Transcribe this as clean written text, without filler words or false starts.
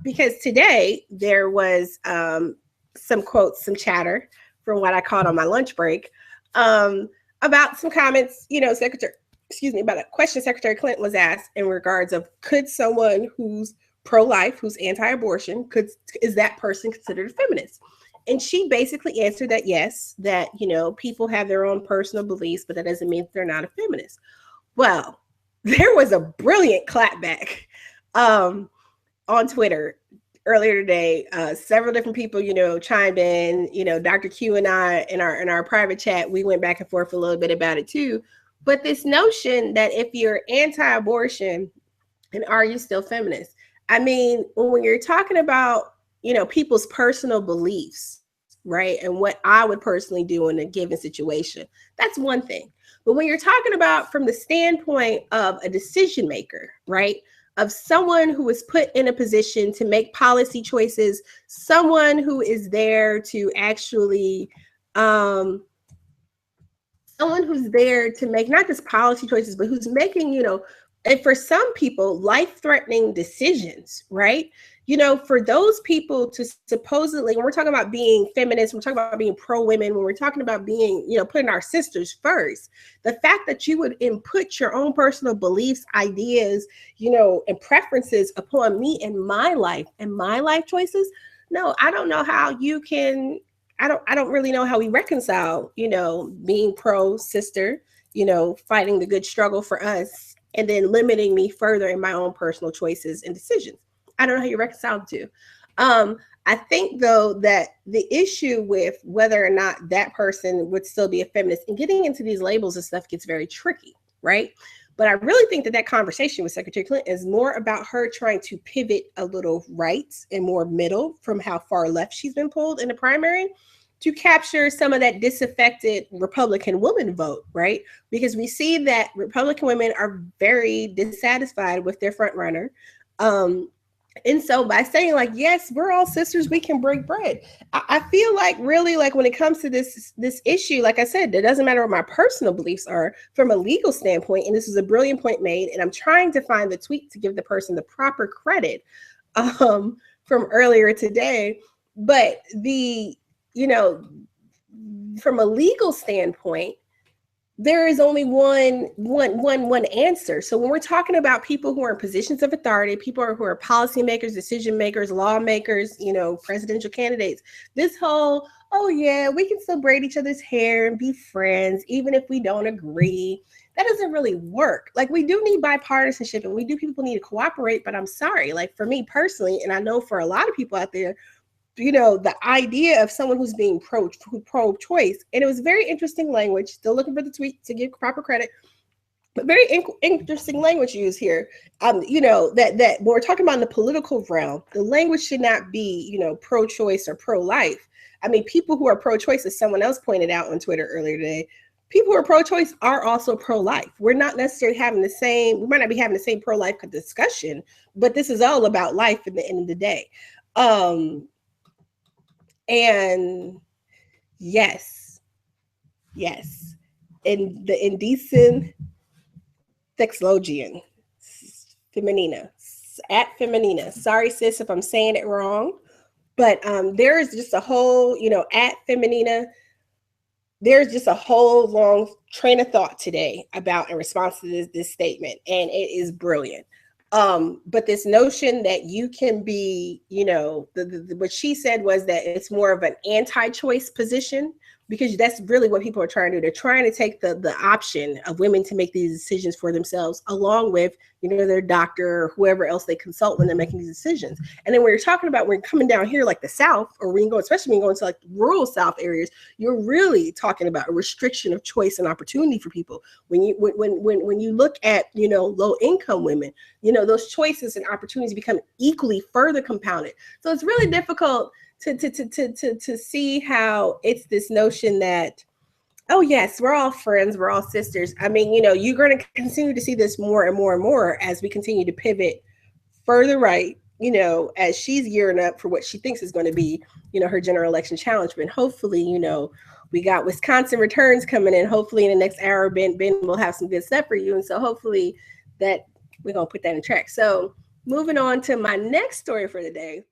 Because today there was some quotes, some chatter from what I caught on my lunch break about some comments, about a question Secretary Clinton was asked in regards of could someone who's pro-life, who's anti-abortion, is that person considered a feminist? And she basically answered that yes, that people have their own personal beliefs, but that doesn't mean they're not a feminist. Well, there was a brilliant clapback on Twitter earlier today. Several different people, chimed in. Dr. Q and I in our private chat, we went back and forth a little bit about it too. But this notion that if you're anti-abortion, and are you still feminist? I mean, when you're talking about people's personal beliefs, right, and what I would personally do in a given situation, that's one thing. But when you're talking about from the standpoint of a decision maker, right, of someone who is put in a position to make policy choices, someone who is there to actually, someone who's there to make not just policy choices, but who's making, and for some people, life-threatening decisions, right? For those people to supposedly, when we're talking about being feminist, we're talking about being pro-women, when we're talking about being, putting our sisters first, the fact that you would input your own personal beliefs, ideas, and preferences upon me and my life choices, no, I don't know how you can, I don't really know how we reconcile, being pro-sister, fighting the good struggle for us, and then limiting me further in my own personal choices and decisions. I don't know how you reconcile the two. I think, though, that the issue with whether or not that person would still be a feminist and getting into these labels and stuff gets very tricky, right? But I really think that conversation with Secretary Clinton is more about her trying to pivot a little right and more middle from how far left she's been pulled in the primary to capture some of that disaffected Republican woman vote, right? Because we see that Republican women are very dissatisfied with their front runner. And so by saying like, yes, we're all sisters, we can break bread. I feel like really like when it comes to this issue, like I said, it doesn't matter what my personal beliefs are from a legal standpoint. And this is a brilliant point made. And I'm trying to find the tweet to give the person the proper credit from earlier today. But from a legal standpoint, there is only one answer. So when we're talking about people who are in positions of authority, people who are policymakers, decision makers, lawmakers, presidential candidates, this whole, oh yeah, we can still braid each other's hair and be friends, even if we don't agree, that doesn't really work. Like, we do need bipartisanship and people need to cooperate, but I'm sorry, like for me personally, and I know for a lot of people out there, the idea of someone who's being pro-choice, and it was very interesting language, still looking for the tweet to give proper credit, but very interesting language used here. That when we're talking about in the political realm, the language should not be, pro-choice or pro-life. I mean, people who are pro-choice, as someone else pointed out on Twitter earlier today, people who are pro-choice are also pro-life. We're not necessarily having we might not be having the same pro-life discussion, but this is all about life at the end of the day. And yes, in the indecent sexlogian, Feminina, at Feminina. Sorry, sis, if I'm saying it wrong, but there is just a whole, at Feminina, there's just a whole long train of thought today about in response to this statement, and it is brilliant. But this notion that you can be, what she said was that it's more of an anti-choice position, because that's really what people are trying to do. They're trying to take the option of women to make these decisions for themselves, along with, their doctor or whoever else they consult when they're making these decisions. And then when you're talking about, when you're coming down here like the South, or when you go, especially when you go into like rural South areas, you're really talking about a restriction of choice and opportunity for people. When you look at, low income women, those choices and opportunities become equally further compounded. So it's really difficult to see how it's this notion that, oh yes, we're all friends, we're all sisters. I mean, you're going to continue to see this more and more and more as we continue to pivot further right, as she's gearing up for what she thinks is going to be, her general election challenge. But hopefully, we got Wisconsin returns coming in. Hopefully in the next hour, Ben will have some good stuff for you. And so hopefully that we're going to put that in track. So moving on to my next story for the day.